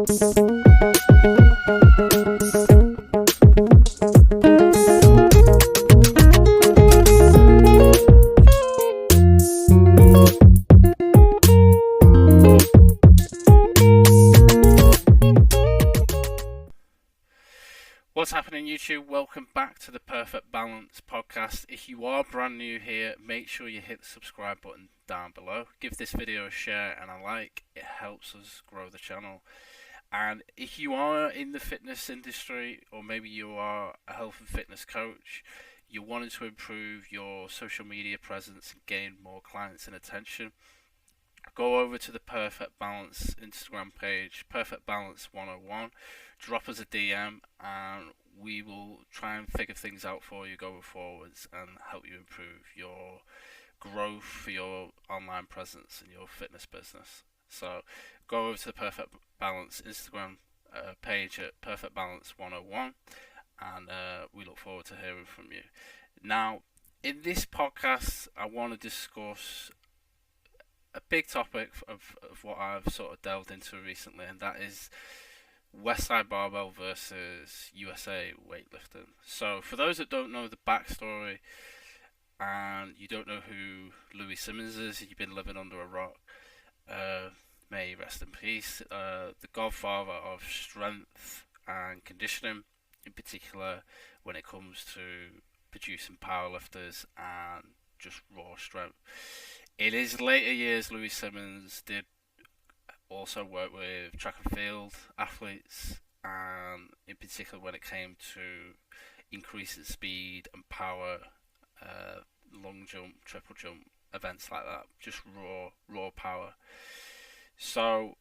What's happening, YouTube? Welcome back to the Perfect Balance podcast. If you are brand new here, make sure you hit the subscribe button down below. Give this video a share and a like. It helps us grow the channel. And if you are in the fitness industry, or maybe you are a health and fitness coach, you're wanting to improve your social media presence and gain more clients and attention, go over to the Perfect Balance Instagram page, Perfect Balance 101. Drop us a DM and we will try and figure things out for you going forwards and help you improve your growth for your online presence and your fitness business. So go over to the Perfect Balance Instagram page at Perfect Balance 101 and we look forward to hearing from you. Now, in this podcast, I want to discuss a big topic of what I've sort of delved into recently, and that is Westside barbell versus USA weightlifting. So for those that don't know the backstory and you don't know who Louis Simmons is, you've been living under a rock, may he rest in peace, the godfather of strength and conditioning, in particular when it comes to producing powerlifters and just raw strength. In his later years, Louis Simmons did also work with track and field athletes, and in particular when it came to increasing speed and power, long jump, triple jump, events like that, just raw power. So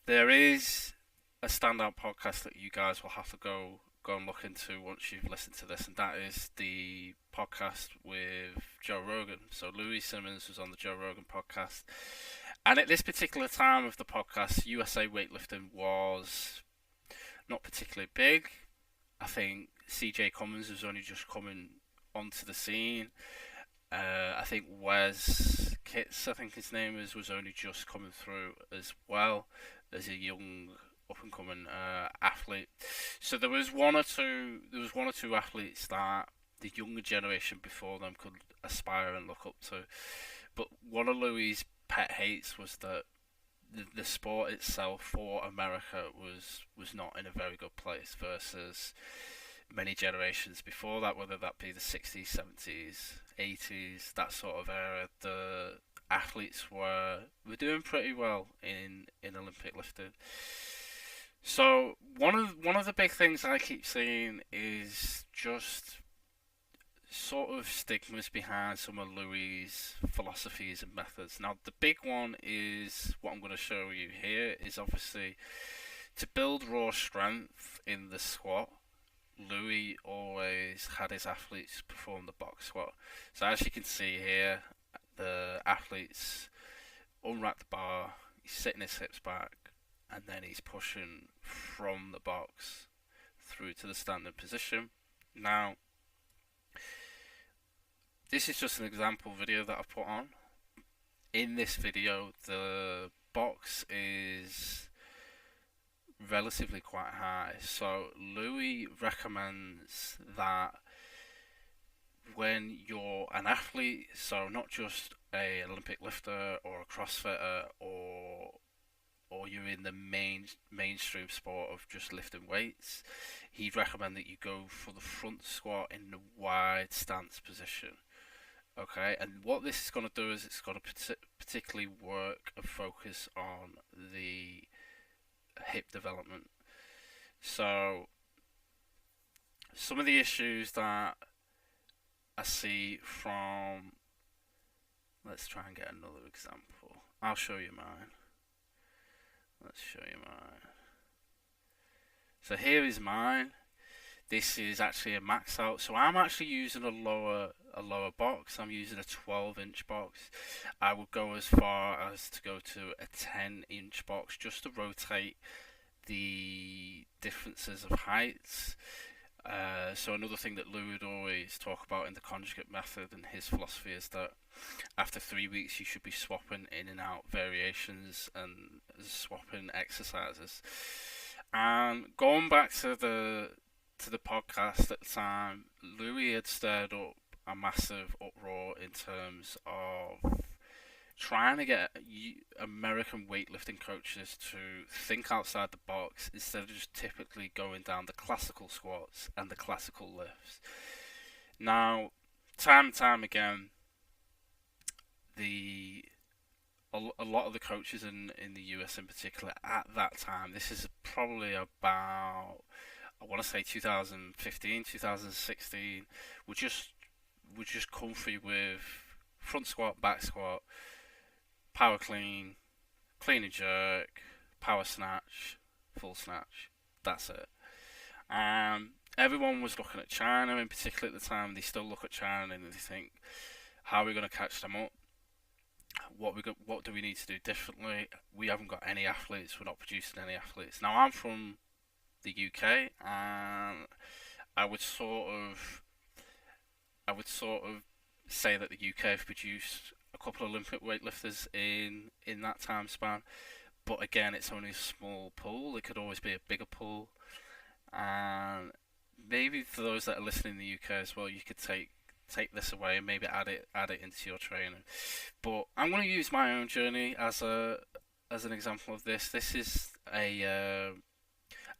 there is a standout podcast that you guys will have to go and look into once you've listened to this, and that is the podcast with Joe Rogan. So Louis Simmons was on the Joe Rogan podcast, and at this particular time of the podcast, USA weightlifting was not particularly big. I think CJ Cummins was only just coming onto the scene. I think Wes Kitts, I think his name is, was only just coming through as well as a young up-and-coming athlete. So there was one or two athletes that the younger generation before them could aspire and look up to. But one of Louis' pet hates was that the sport itself for America was not in a very good place versus many generations before that, whether that be the 60s, 70s, 80s, that sort of era. The athletes were doing pretty well in Olympic lifting. So one of the big things I keep seeing is just sort of stigmas behind some of Louis' philosophies and methods. Now, the big one is what I'm going to show you here is obviously to build raw strength in the squat. Louis always had his athletes perform the box squat. So as you can see here, the athletes unwrap the bar, he's sitting his hips back, and then he's pushing from the box through to the standing position. Now, this is just an example video that I've put on. In this video, the box is relatively quite high. So Louis recommends that when you're an athlete, so not just an Olympic lifter or a CrossFitter or you're in the mainstream sport of just lifting weights, he'd recommend that you go for the front squat in the wide stance position. Okay, and what this is going to do is it's going to particularly work and focus on the hip development. So some of the issues that I see from, let's try and get another example. I'll show you mine. Let's show you mine. So here is mine. This is actually a max out. So I'm actually using a lower box. I'm using a 12-inch box. I would go as far as to go to a 10-inch box just to rotate the differences of heights. So another thing that Lou would always talk about in the conjugate method and his philosophy is that after 3 weeks you should be swapping in and out variations and swapping exercises. And going back to the podcast at the time, Louis had stirred up a massive uproar in terms of trying to get American weightlifting coaches to think outside the box instead of just typically going down the classical squats and the classical lifts. Now, time and time again, a lot of the coaches in the US in particular at that time, this is probably about, I want to say 2015, 2016, would just comfy with front squat, back squat, power clean, clean and jerk, power snatch, full snatch. That's it. Everyone was looking at China in particular at the time. They still look at China and they think, how are we going to catch them up? What do we need to do differently? We haven't got any athletes. We're not producing any athletes. Now I'm from the UK, and I would sort of say that the UK have produced a couple of Olympic weightlifters in that time span. But again, it's only a small pool. It could always be a bigger pool. And maybe for those that are listening in the UK as well, you could take this away and maybe add it into your training. But I'm going to use my own journey as an example of this. This is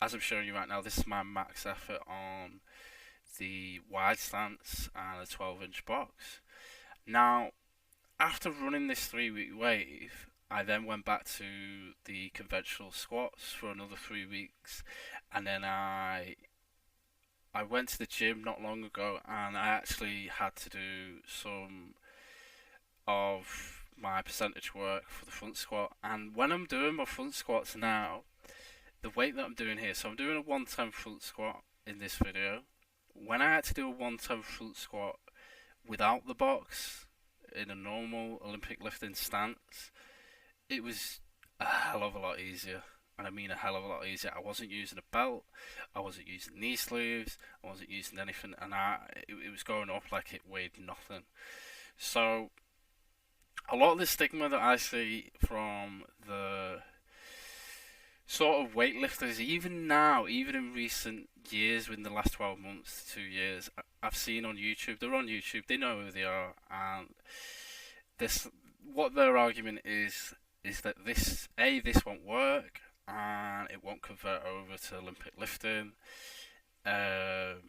as I'm showing you right now, this is my max effort on the wide stance and a 12-inch box. Now, after running this 3-week wave, I then went back to the conventional squats for another 3 weeks, and then I went to the gym not long ago, and I actually had to do some of my percentage work for the front squat. And when I'm doing my front squats now, the weight that I'm doing here, so I'm doing a 110 front squat in this video. When I had to do a 110 front squat without the box in a normal Olympic lifting stance, it was a hell of a lot easier. And I mean a hell of a lot easier. I wasn't using a belt, I wasn't using knee sleeves, I wasn't using anything, and it was going up like it weighed nothing. So a lot of the stigma that I see from the sort of weightlifters, even now, even in recent years, within the last 12 months to 2 years, I've seen on YouTube, they're on YouTube, they know who they are, and what their argument is that this won't work, and it won't convert over to Olympic lifting. Their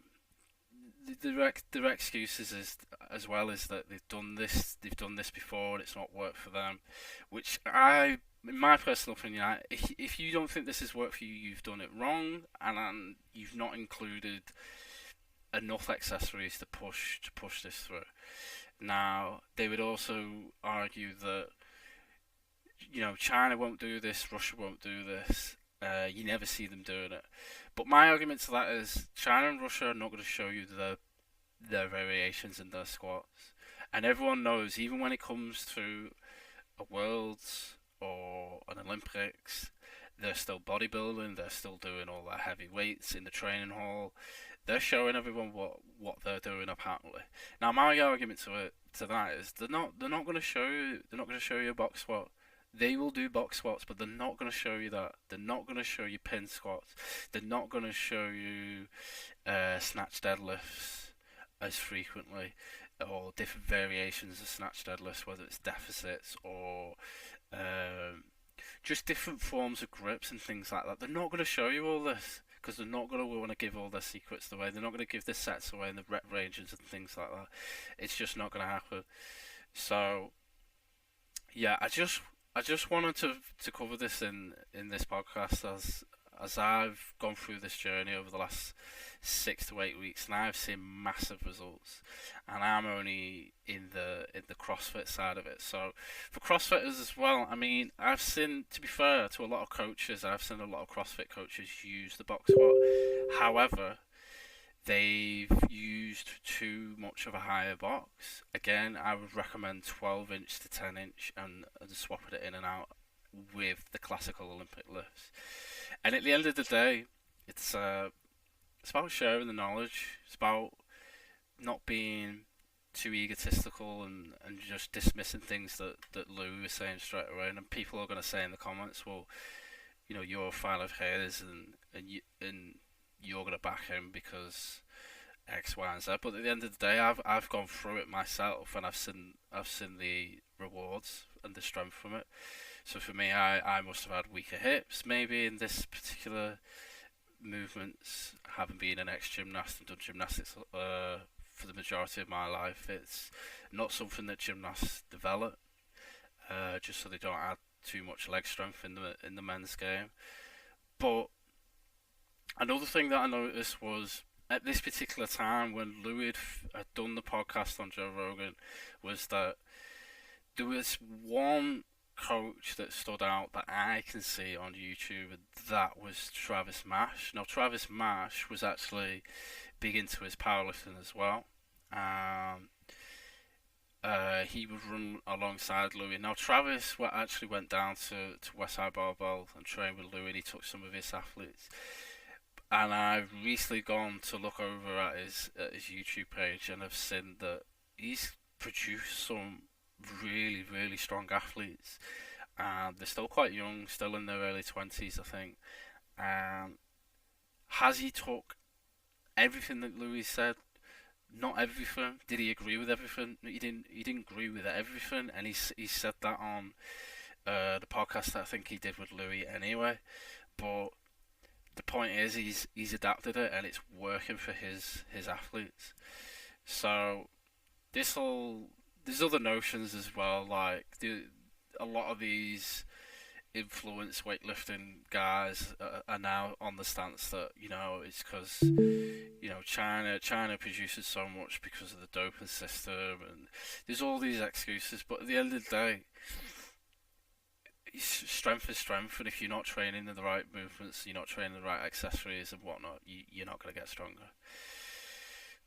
excuses is, as well, is that they've done this before and it's not worked for them, which in my personal opinion, if you don't think this has worked for you, you've done it wrong, and you've not included enough accessories to push this through. Now, they would also argue that, China won't do this, Russia won't do this. You never see them doing it. But my argument to that is China and Russia are not going to show you their variations in their squats. And everyone knows, even when it comes to a Worlds or an Olympics, they're still bodybuilding, they're still doing all their heavy weights in the training hall. They're showing everyone what they're doing apparently. Now my argument to that is they're not going to show you a box squat. They will do box squats, but they're not going to show you that. They're not going to show you pin squats. They're not going to show you snatch deadlifts as frequently, or different variations of snatch deadlifts, whether it's deficits or just different forms of grips and things like that. They're not going to show you all this because they're not going to want to give all their secrets away. They're not going to give the sets away and the rep ranges and things like that. It's just not going to happen. So, yeah, I just wanted to cover this in this podcast as I've gone through this journey over the last 6 to 8 weeks, and I've seen massive results, and I'm only in the CrossFit side of it. So for CrossFitters as well, I mean, I've seen, to be fair to a lot of coaches, I've seen a lot of CrossFit coaches use the box squat. However, they've used too much of a higher box. Again, I would recommend 12-inch to 10-inch and swapping it in and out with the classical Olympic lifts. And at the end of the day, it's about sharing the knowledge. It's about not being too egotistical and just dismissing things that Louis was saying straight away. And people are going to say in the comments, well, you're a fan of his, and you're going to back him because X, Y, and Z. But at the end of the day, I've gone through it myself, and I've seen the rewards and the strength from it. So for me, I must have had weaker hips, maybe in this particular movements. Having been an ex-gymnast and done gymnastics for the majority of my life, it's not something that gymnasts develop, just so they don't add too much leg strength in the men's game. But another thing that I noticed was at this particular time when Louis had done the podcast on Joe Rogan, was that there was one coach that stood out that I can see on YouTube, and that was Travis Mash. Now, Travis Mash was actually big into his powerlifting as well. He would run alongside Louis. Now, Travis actually went down to Westside Barbell and trained with Louis, and he took some of his athletes. And I've recently gone to look over at his YouTube page, and I've seen that he's produced some really, really strong athletes. And they're still quite young, still in their early 20s, I think. Has he took everything that Louis said? Not everything. Did he agree with everything? He didn't agree with everything, and he said that on the podcast that I think he did with Louis anyway. But the point is, he's adapted it, and it's working for his athletes. So there's other notions as well, like a lot of these influence weightlifting guys are now on the stance that it's because China produces so much because of the doping system, and there's all these excuses. But at the end of the day, strength is strength, and if you're not training in the right movements, you're not training the right accessories and whatnot, you're not going to get stronger.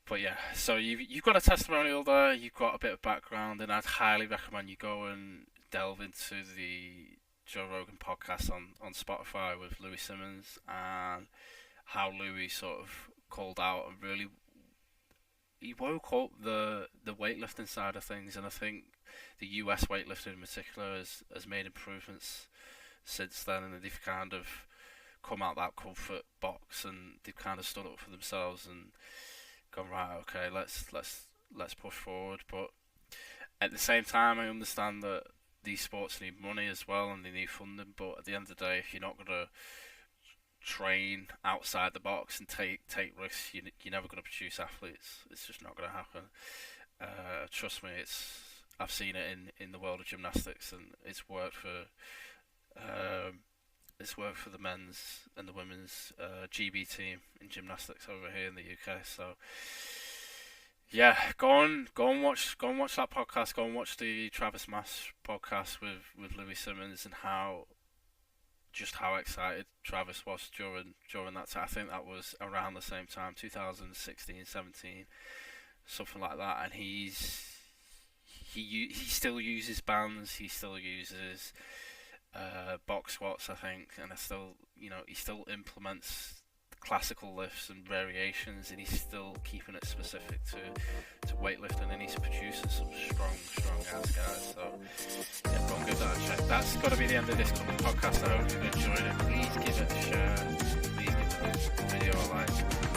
But yeah, so you've got a testimonial there, you've got a bit of background, and I'd highly recommend you go and delve into the Joe Rogan podcast on Spotify with Louis Simmons, and how Louis sort of called out and really he woke up the weightlifting side of things, and I think the US weightlifting in particular has made improvements since then, and they've kind of come out that comfort box, and they've kind of stood up for themselves and gone, right, okay, let's push forward. But at the same time, I understand that these sports need money as well, and they need funding. But at the end of the day, if you're not going to train outside the box and take risks, you're never going to produce athletes. It's just not going to happen. Trust me, I've seen it in the world of gymnastics, and it's worked for the men's and the women's GB team in gymnastics over here in the UK. So yeah, go and watch that podcast. Go and watch the Travis Mash podcast with Louis Simmons, and how excited Travis was during that time. I think that was around the same time, 2016, 17, something like that. And he still uses bands. He still uses box squats, I think, and he still implements classical lifts and variations, and he's still keeping it specific to weightlifting, and he's producing some strong ass guys. So yeah, go and give that a check. That's got to be the end of this podcast. I hope you've enjoyed it. Please give it a share. Please give the video a like.